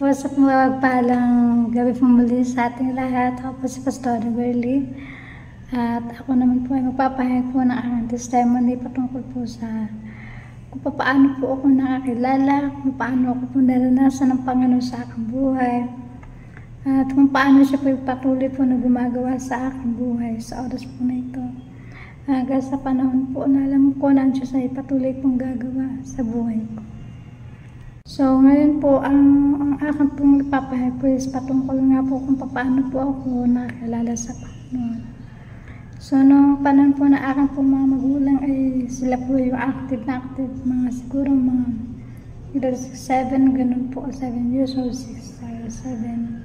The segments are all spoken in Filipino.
po sa pagpalang gabi po muli sa ating lahat. Ako po si Pastor Berly. At ako naman po ay magpapahayag po ng aking testimony patungkol po sa kung paano po ako nakakilala, kung paano ako po naranasan ng Panginoon sa aking buhay. At kung paano siya po patuloy po na gumagawa sa aking buhay sa oras po na ito. Hanggang sa panahon po na alam ko na ang Diyos ay patuloy pong gagawa sa buhay ko. So, ngayon po, ang akin pong ipapahayag po is patungkol nga po kung paano po ako nakakilala sa Panginoon. So, noong panahon po na akin pong mga magulang ay sila po yung active, mga siguro mga either 7, ganun po, 7 years old, 6 or 7.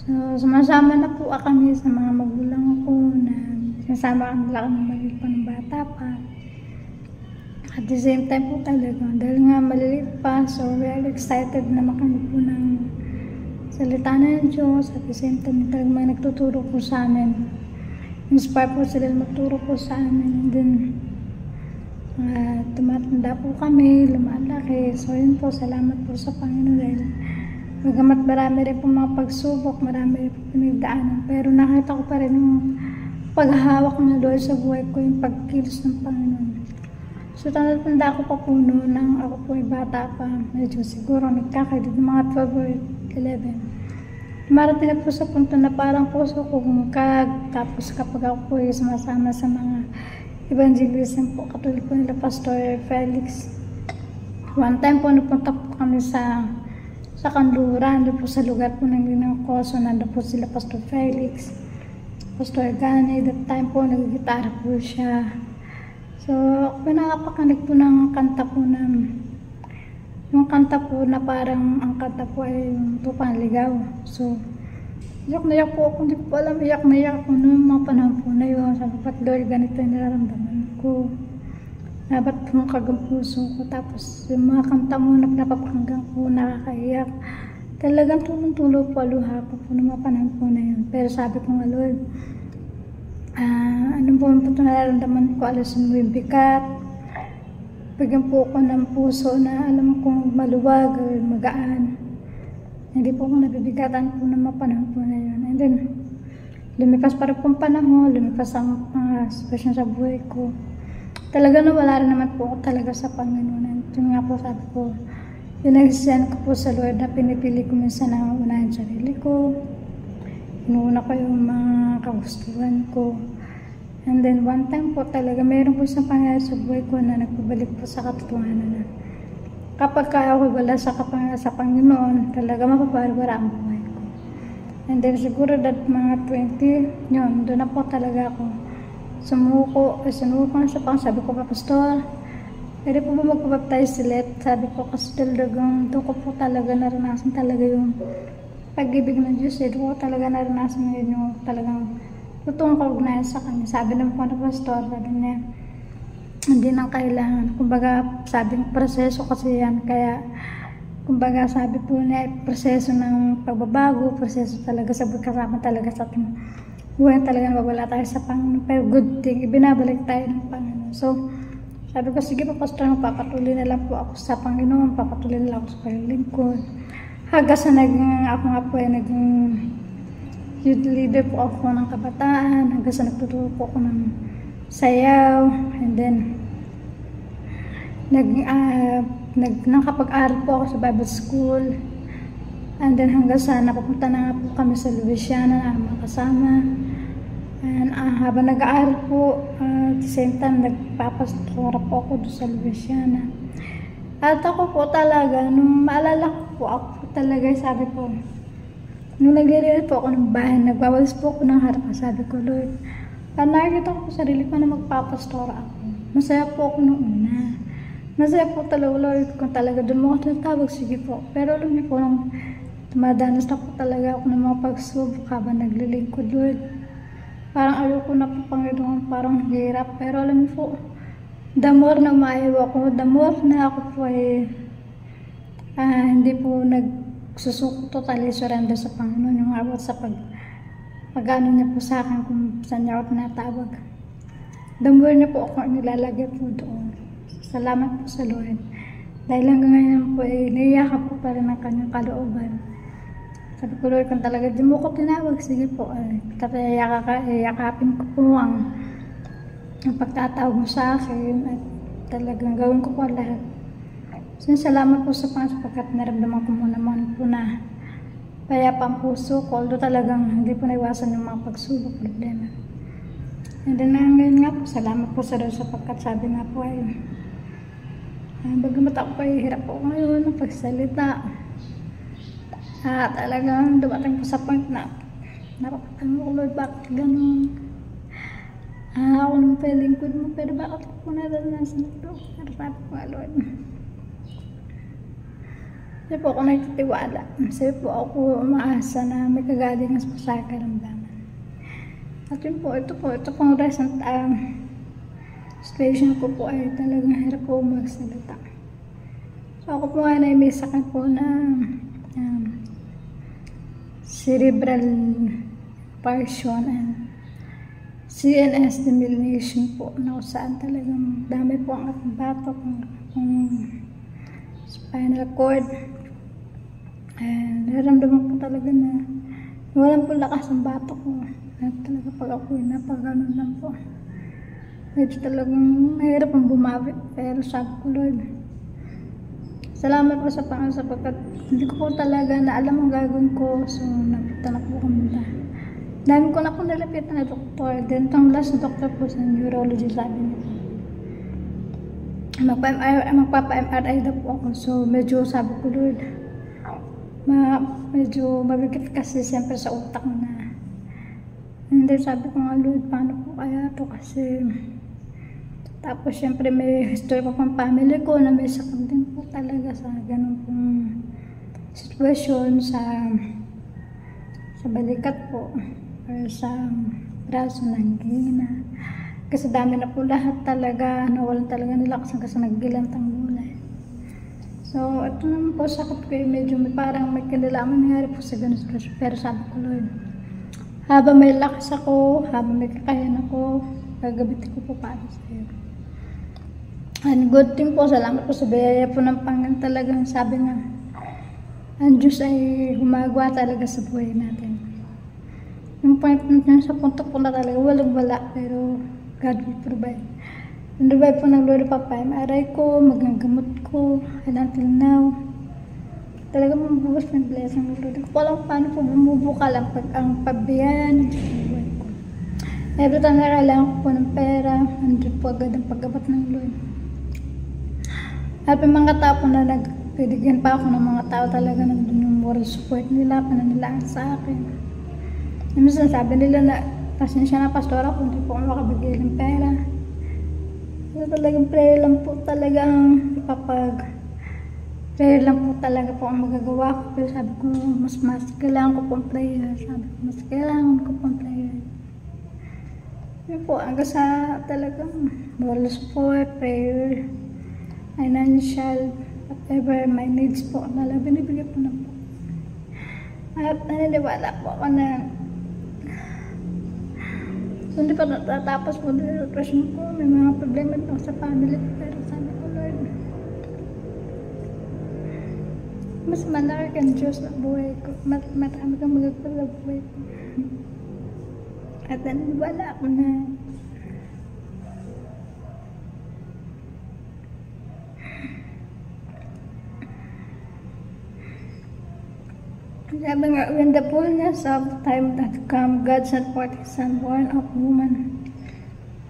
So, sumasama na po kami sa mga magulang ko na sinasama kami nila kami maliit pa ng bata pa. At the same time po talaga, dahil nga maliliit pa, so very excited na makinig po ng salita ng Diyos. At the same time, talagang may nagtuturo po sa amin. Inspire po sila magturo po sa amin. And then, tumatanda po kami, lumalaki. So yun po, salamat po sa Panginoon dahil bagamat marami rin po mga pagsubok, marami rin po pinagdaanan. Pero nakita ko pa rin yung paghahawak ng Lord sa buhay ko, yung pagkilos ng Panginoon. So, tanda ko pa po noon nang ako po ay bata pa. Medyo siguro nagkakaedad ng mga 12 or 11. Marating na po sa punto na parang puso ko kumukag. Tapos kapag ako po ay sumasama sa mga evangelism po, katulad po nila Pastor Felix. One time po napunta po kami sa Kanluran, doon po sa lugar po ng Linang Koso. Nandun po sila Pastor Felix, Pastor Gani. That time po nagigitara po siya. So, pinakapakinig po ng kanta po na, yung kanta po na parang ang kanta po ay yung Tupang Ligaw. So, iyak na iyak po ako, hindi ko po alam, iyak na iyak ako noong mga panahon po na yun. Sabi po, Lord, ganito yung nararamdaman ko. Dapat pumukag ang puso ko. Tapos, yung mga kanta mo na napapakinggan ko, nakakaiyak. Talagang tulong-tulo po, luha po noong mga panahon po na yun. Pero sabi ko nga, Lord, ano po ito nararamdaman ko, alasin mo yung bigat. Bigyan po ako ng puso na alam kong maluwag o magaan. Hindi po ako nabibigatan po ng mga panahon po na yun. And then, lumipas pa rin pong panahon, lumipas ang sitwasyon sa buhay ko. Talaga na wala rin naman po ako talaga sa Panginoon. And yun nga po sabi ko, pinagsisihan ko po sa Lord na pinipili ko minsan na unahin sarili ko. Inuuna ko yung mga kagustuhan ko. And then one time po talaga, mayroon po isang pangyayari sa buhay ko na nagpabalik po sa katotohanan na kapag ako wala sa Panginoon, talaga mapaparbara ang buhay ko. And then siguro that mga 20, yun, doon na po talaga ako sumuko na sa Panginoon. Sabi ko pa, Pastor, pwede po ba magpabaptize ulit? Sabi ko, kasi talagang doon ko po talaga naranasan talaga yung pag-ibig ng Diyos. Doon ko talaga naranasan ngayon yung talagang totoong kaugnayan sa Kanya. Sabi ng po na Pastor, sabi niya, hindi nang kailangan. Kumbaga, sabing proseso kasi yan. Kaya, kumbaga, sabi po niya, proseso ng pagbabago, proseso talaga sa kasama talaga sa ating buhay. Talaga nawawala tayo sa Panginoon. Pero good thing, ibinabalik tayo ng Panginoon. So, sabi ko, sige po Pastor, papatuloy na lang po ako sa Panginoon, papatuloy na lang ako sa paglilingkod. Hanggang sa ako nga po ay naging youth leader po ako ng kabataan, hanggang sa nagtuturo po ako ng sayaw, and then nakapag-aral po ako sa Bible School, and then hanggang sa napapunta na nga po kami sa Louisiana na mga kasama. And habang nag-aaral po, at the same time nagpapastora po ako doon sa Louisiana. At ako po talaga, nung maalala ko po, ako po talaga, sabi po, nung nagliliit po ako ng bahay, nagwawalis po ako ng harapan, sabi ko, Lord, nakikita ko po sarili ko na magpapastora ako. Masaya po ako nung una. Masaya po talaga, Lord, kung talaga doon mo ako tinatawag, sige po. Pero alam niyo po, nung tumadanas na po talaga ako ng mga pagsubok habang naglilingkod, Lord, parang ayoko na po, Panginoon, parang hirap. Pero alam niyo po, the more na maayaw ako, the more na ako po ay hindi po nagsusuko totally surrender sa Panginoon. Yung abot sa pag-ano niya po sa akin kung saan niya ako tinatawag. The more niya po ako nilalagay po doon. Salamat po sa Lord. Dahil hanggang ngayon po naiyakan po pa rin ang kanyang kalooban. Sabi ko, Lord, kung talaga di mo ko tinawag, sige po, yakapin ko po ang pagtatawag mo sa akin at talagang gawin ko po lahat. So, salamat po sa Panginoon sapagkat naramdaman ko mo naman po na payapa ang puso ko, although talagang hindi po naiwasan yung mga pagsubok, problema. And then ngayon nga po, salamat po sa Lord sapagkat sabi nga po ay bagamat ako pa hirap po ngayon ng pagsalita. Talagang dumating po sa point na napapatan ko, Lord, bakit ganun? Ako nung lingkod mo, pero bakit ako naranasan ito? Pero sabi ko nga, Lord, sabi po ako nagtitiwala. Sabi po ako umaasa na may kagalingan po sa karamdaman. At yun po, ito pong recent situation ko po ay talagang hirap po magsalita. So ako po ay may sakit po na cerebral palsy and CNS demyelination po na saan talagang dami po ang ating batok, ang spinal cord. And naramdaman po talaga na walang po lakas ang batok ko. At talaga pag ako napaganon lang po. Medyo talagang mahirap ang bumawi. Pero sabi ko, Lord, salamat po sa Panginoon sapagkat hindi ko po talaga na alam ang gagawin ko. So, napita na po kami na. Dami ko na po nalapitan na doktor. Then, itong last doctor po sa neurology, sabi niya. Magpapa-MRI na po ako. So, medyo sabi ko, Lord, medyo mabigat kasi siyempre sa utak na. And then, sabi ko nga, Lord, paano po kaya ito kasi tapos, syempre, may history pa pang family ko na may sakit din po talaga sa ganun pong sitwasyon sa balikat po or sa braso ng hina. Kasi dami na po lahat talaga, nawalan talaga nila kasi nagilantang gulay. So, ito naman po sakit ko medyo parang may kinalaman nangyari po sa ganun sitwasyon. Pero sabi ko, Lord, habang may lakas ako, habang may kakayahan ako, gagabitin ko po para sa iyo. And good thing po, salamat po sa biyaya po ng Panginoon talagang sabi nga, ang Diyos ay humagawa talaga sa buhay natin. Yung point sa punto po na talaga, walang wala, pero God will provide. And provide po ng Lord papa-MRI ko, magagamot ko, and until now, talaga mabubukas ng blessing ng Lord. Hindi ko alam paano po bumubuka lang ang pabiyaya ng Diyos ng buhay ko. Every time na kailangan ko po ng pera, andun po agad ang paggabat ng Lord. At may mga tao po na nagpidigyan pa ako ng mga tao talaga nandun yung moral support nila, pananilaan sa akin. Minsan sabi nila na pasensya na pastora kung hindi po ako makabigay ng pera. So talagang prayer lang po talagang prayer lang po talaga po ang magagawa ko. Pero sabi ko, mas kailangan ko pong prayer. Sabi ko, mas kailangan ko pong prayer. Yun po, hanggang sa talagang moral support, prayer, financial, whatever my needs po, nalang binibigay po na po. At naniniwala po ako na so, hindi pa natatapos po din yung depression ko. May mga problema po sa family ko. Pero sabi ko, Lord, mas malaki kang Diyos na buhay ko. Marami kang magagpala sa buhay ko. At naniniwala ako na sabi nga, when the fullness of time that come, God sent forth His Son, born of woman,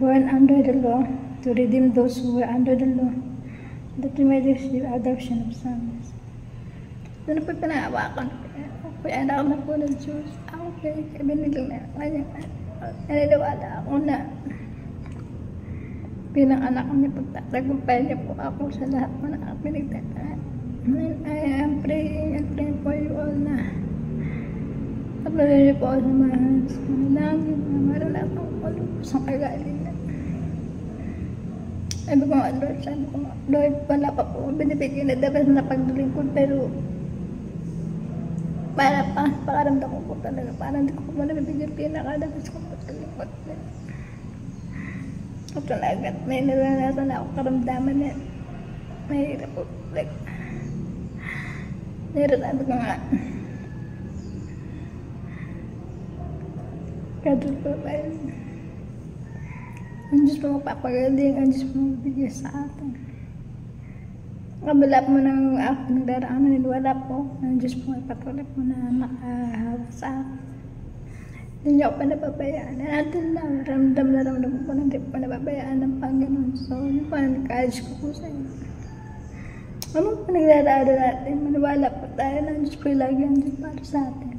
born under the law, to redeem those who were under the law, that we may receive adoption of sons. Doon po pinahawakan ko. Okay, anak na po ng Diyos. Okay, binilang na kanya. Naniniwala ako na bilang anak niya, pagtatagumpay niya po ako sa lahat po na pinagtataan. I am praying for you all na patuloy niyo po ako sa mga manalangin na meron akong kalubos ang kagalingan. Sabi ko nga, Lord, wala pa po binibigyan na dapat na paglilingkod, pero pakaramdam ko po talaga, parang hindi ko po nabibigyan pinakadagas ko po paglilingkod. At talaga, may naranasan na ako karamdaman na mahirap po. Like, mahirap sabi ko nga. Kadul po ba yun? Ang Diyos po magpapagaling, ang Diyos po magbigay sa atin. Kabala po ng aking daraan, naniniwala po, ang Diyos po magpatuloy po na nakahawak sa akin. Hindi niyo ako panababayaan. Natin lang, ramdam po na hindi po panababayaan ng Panginoon. So, yun po, nag-encourage ko po sa inyo. Ano po nagdaraan natin? Maniwala po tayo na Diyos po lagi ang Diyos para sa atin.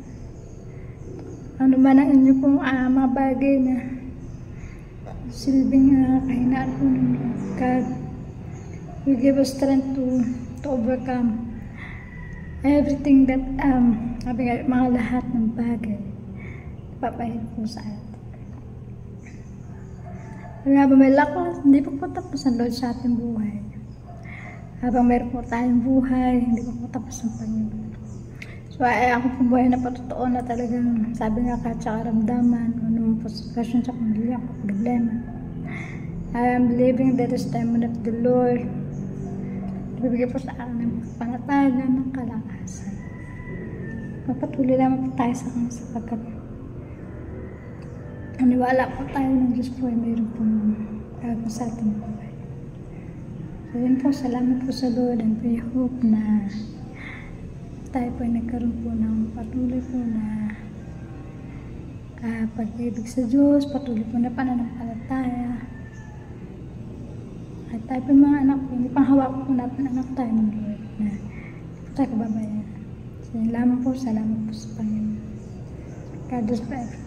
Ano man ang inyo pong mga bagay na silbing kahinaan po ninyo. God will give us strength to overcome everything that mga lahat ng bagay papahid po sa atin. Habang may lakas, hindi po tapos ang Lord sa ating buhay. Habang meron po tayong buhay, hindi po tapos ang Panginoon. So, ako po buhay na patotoo na talagang sabi nga kahit sa karamdaman, ano po sitwasyon sa pamilya ko, problema. I am believing that is time of the Lord. Bibigay po sa akin ng panatagan ng kalakasan. Magpatuloy naman po tayo sa kanya sapagkat naniwala po tayo ng Diyos po ay mayroon po gagawin sa ating buhay. So yun po, salamat po sa Lord and we hope na tayo po ay nagkaroon po ng patuloy po na pag-ibig sa Diyos, patuloy po na pananampalataya. At tayo po mga anak po, hindi pang hawak po natin anak tayo ng Lord na hindi po tayo kababayan. So yun lamang po, salamat po sa Panginoon. God bless po everyone.